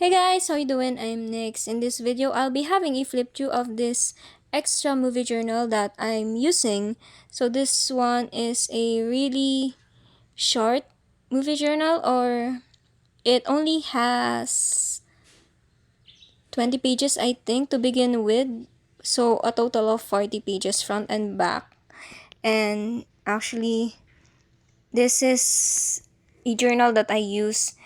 Hey guys, how you doing? I'm Nix. In this video, I'll be having a flip through of this extra movie journal that I'm using. So this one is a really short movie journal, or it only has 20 pages I think to begin with. So a total of 40 pages front and back. And actually, this is a journal that I use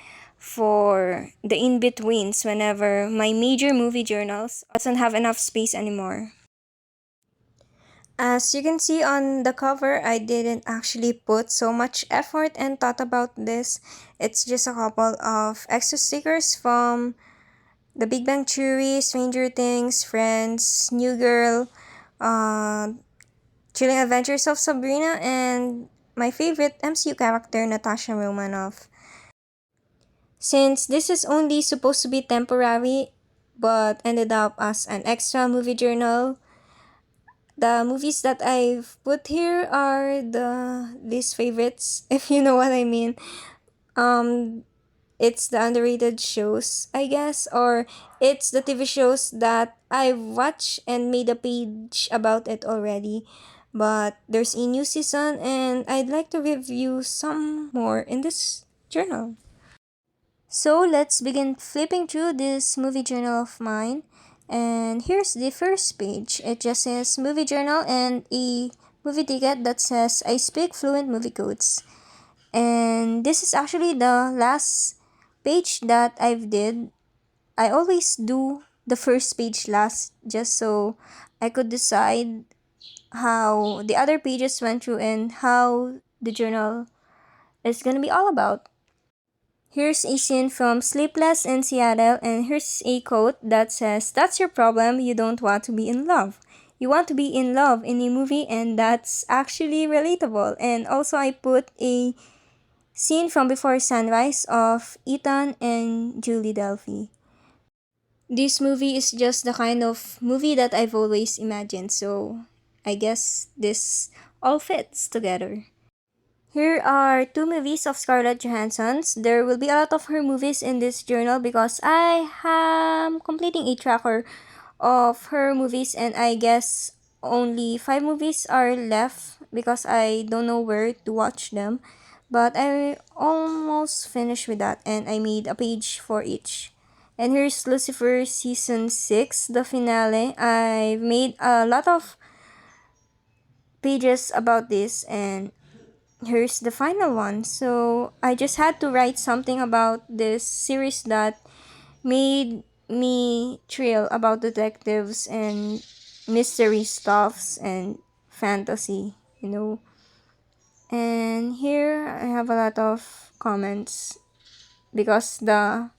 for the in-betweens whenever my major movie journals doesn't have enough space anymore. As you can see on the cover, I didn't actually put so much effort and thought about this. It's just a couple of extra stickers from The Big Bang Theory, Stranger Things, Friends, New Girl, uh, Chilling Adventures of Sabrina, and my favorite MCU character, Natasha Romanoff. Since this is only supposed to be temporary, but ended up as an extra movie journal, the movies that I've put here are the least favorites, if you know what I mean. Um, it's the underrated shows, I guess, or it's the TV shows that I've watched and made a page about it already. But there's a new season, and I'd like to review some more in this journal. So let's begin flipping through this movie journal of mine. And here's the first page. It just says movie journal and a movie ticket that says I speak fluent movie codes. And this is actually the last page that I've did. I always do the first page last just so I could decide how the other pages went through and how the journal is gonna be all about. Here's a scene from Sleepless in Seattle, and here's a quote that says, "That's your problem, you don't want to be in love. You want to be in love in a movie," and that's actually relatable. And also, I put a scene from Before Sunrise of Ethan and Julie Delphi. This movie is just the kind of movie that I've always imagined, so I guess this all fits together. Here are two movies of Scarlett Johansson's. There will be a lot of her movies in this journal because I am completing a tracker of her movies, and I guess only 5 movies are left because I don't know where to watch them. But I almost finished with that, and I made a page for each. And here's Lucifer Season 6, the finale. I've made a lot of pages about this, and here's the final one. So I just had to write something about this series that made me thrill about detectives and mystery stuffs and fantasy, you know. And here I have a lot of comments because the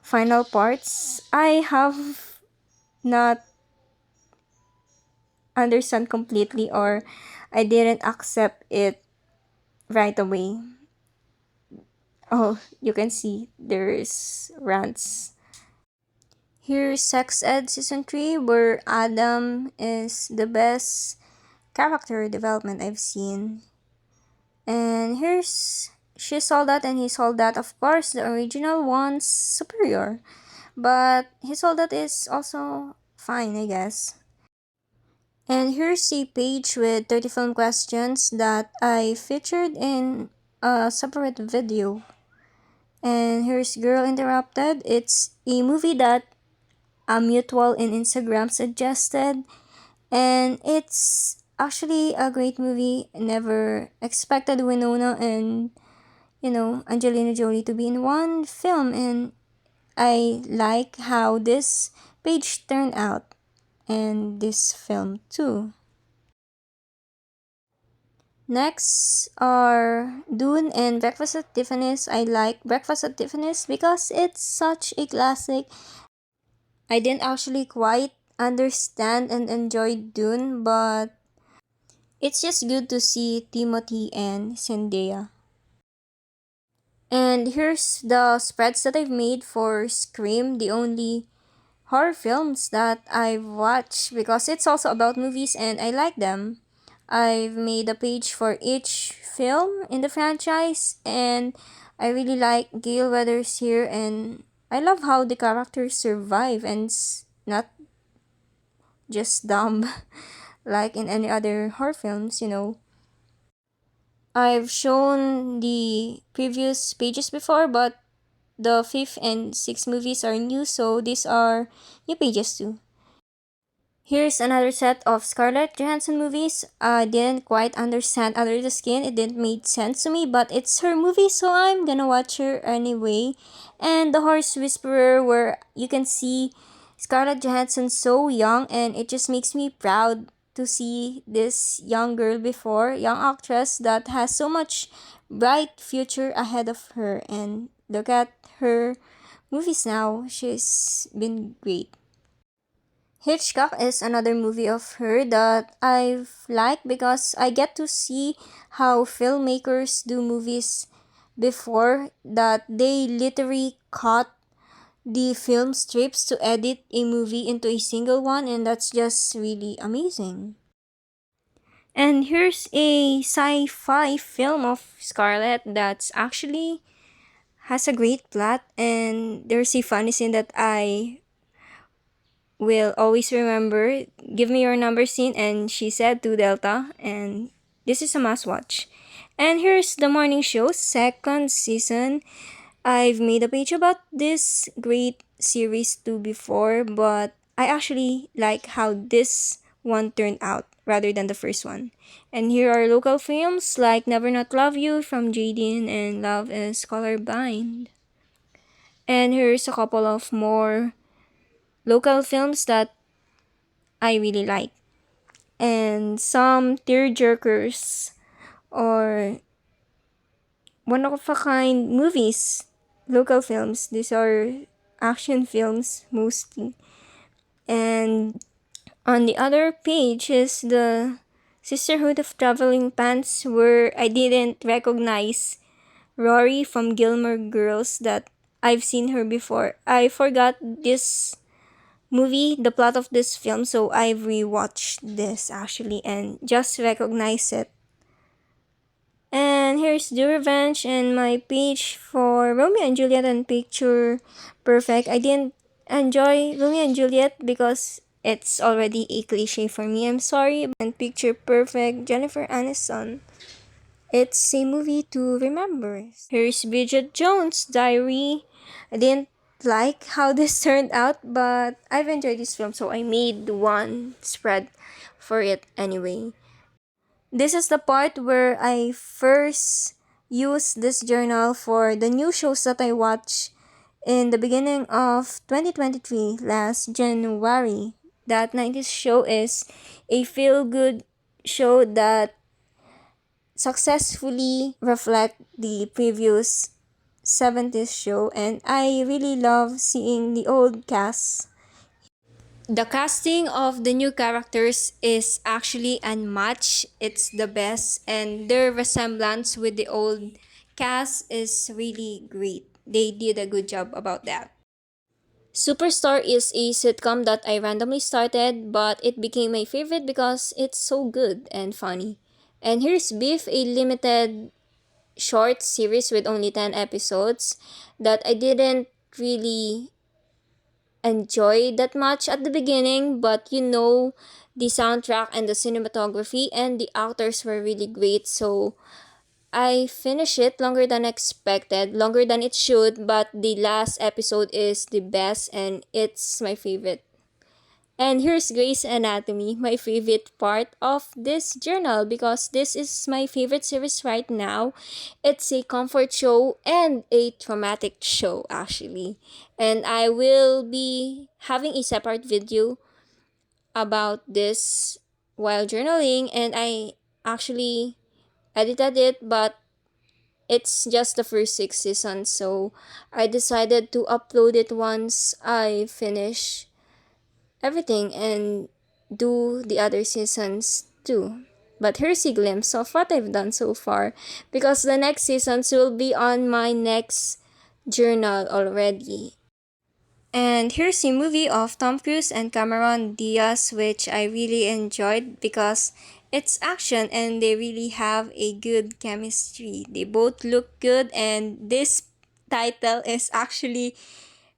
final parts I have not understand completely, or I didn't accept it right away. Oh, you can see there's rants. Here's Sex Ed Season 3, where Adam is the best character development I've seen. And here's She Saw That and He Saw That. Of course, the original one's superior. But He Saw That is also fine, I guess. And here's a page with 30 film questions that I featured in a separate video. And here's Girl Interrupted. It's a movie that a mutual in Instagram suggested, and it's actually a great movie. Never expected Winona and Angelina Jolie to be in one film, and I like how this page turned out and this film too. Next are Dune and Breakfast at Tiffany's. I like Breakfast at Tiffany's because it's such a classic. I didn't actually quite understand and enjoy Dune, but it's just good to see Timothy and Zendaya. And here's the spreads that I've made for Scream, the only horror films that I've watched because it's also about movies and I like them. I've made a page for each film in the franchise, and I really like Gale Weathers here, and I love how the characters survive and not just dumb like in any other horror films. I've shown the previous pages before, but the fifth and sixth movies are new, so these are new pages too. Here's another set of Scarlett Johansson movies. I didn't quite understand Under the Skin. It didn't make sense to me, but it's her movie, so I'm gonna watch her anyway. And The Horse Whisperer, where you can see Scarlett Johansson so young, and it just makes me proud to see this young girl before, young actress that has so much bright future ahead of her. And look at her movies now. She's been great. Hitchcock is another movie of her that I've liked because I get to see how filmmakers do movies before, that they literally cut the film strips to edit a movie into a single one, and that's just really amazing. And here's a sci-fi film of Scarlett that's actually has a great plot, and there's a funny scene that I will always remember. Give me your number scene, and she said to Delta, and this is a must watch. And here's The Morning Show, second season. I've made a page about this great series too before, but I actually like how this one turned out rather than the first one. And here are local films like Never Not Love You from Jaden and Love is Colorblind. And here's a couple of more local films that I really like. And some tearjerkers or one of a kind movies, local films. These are action films mostly. And on the other page is the Sisterhood of Traveling Pants, where I didn't recognize Rory from Gilmore Girls, that I've seen her before. I forgot this movie, the plot of this film, so I've rewatched this actually and just recognized it. And here's The Revenge and my page for Romeo and Juliet and Picture Perfect. I didn't enjoy Romeo and Juliet because it's already a cliche for me. I'm sorry. And Picture Perfect, Jennifer Aniston. It's a movie to remember. Here's Bridget Jones' Diary. I didn't like how this turned out, but I've enjoyed this film, so I made one spread for it anyway. This is the part where I first used this journal for the new shows that I watched in the beginning of 2023, last January. That 90s show is a feel good show that successfully reflect the previous 70s show, and I really love seeing the old cast. The casting of the new characters is actually unmatched. It's the best, and their resemblance with the old cast is really great. They did a good job about that. Superstar is a sitcom that I randomly started, but it became my favorite because it's so good and funny. And here's Beef, a limited short series with only 10 episodes that I didn't really enjoy that much at the beginning, but the soundtrack and the cinematography and the actors were really great, so I finished it longer than expected, longer than it should, but the last episode is the best and it's my favorite. And here's Grey's Anatomy, my favorite part of this journal because this is my favorite series right now. It's a comfort show and a traumatic show, actually. And I will be having a separate video about this while journaling, and I actually edited it, but it's just the first 6 seasons, so I decided to upload it once I finish everything and do the other seasons too. But here's a glimpse of what I've done so far because the next seasons will be on my next journal already. And here's a movie of Tom Cruise and Cameron Diaz, which I really enjoyed because it's action and they really have a good chemistry. They both look good, and this title is actually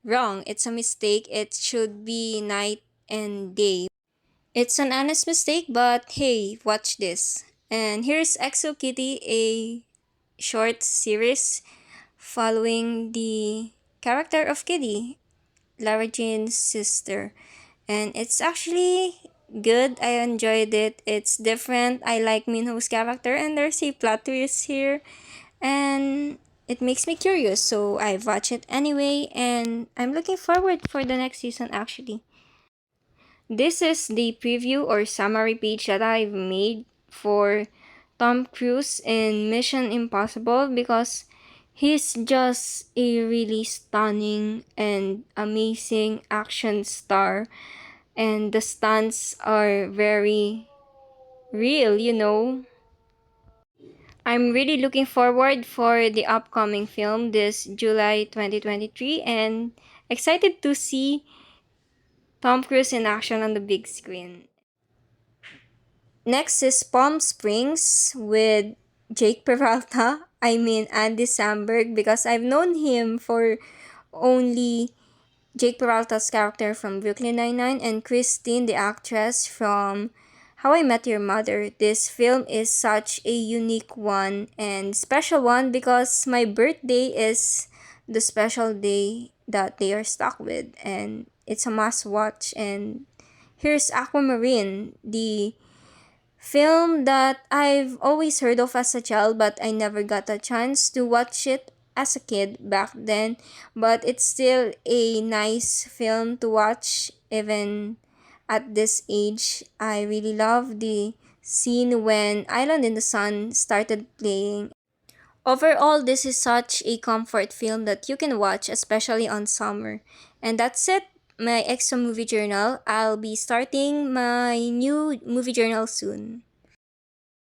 Wrong, it's a mistake. It should be night and day. It's an honest mistake, but hey, watch this. And here's Exo Kitty, a short series following the character of Kitty, Lara Jean's sister. And it's actually good. I enjoyed it. It's different. I like Minho's character, and there's a plot twist here. And it makes me curious, so I watch it anyway, and I'm looking forward for the next season actually. This is the preview or summary page that I've made for Tom Cruise in Mission Impossible because he's just a really stunning and amazing action star, and the stunts are very real. I'm really looking forward for the upcoming film this July 2023 and excited to see Tom Cruise in action on the big screen. Next is Palm Springs with Jake Peralta. I mean Andy Samberg because I've known him for only Jake Peralta's character from Brooklyn Nine-Nine and Christine, the actress from How I Met Your Mother. This film is such a unique one and special one because my birthday is the special day that they are stuck with, and it's a must watch. And here's Aquamarine, the film that I've always heard of as a child, but I never got a chance to watch it as a kid back then. But it's still a nice film to watch even at this age. I really love the scene when Island in the Sun started playing. Overall, this is such a comfort film that you can watch, especially on summer. And that's it, my extra movie journal. I'll be starting my new movie journal soon.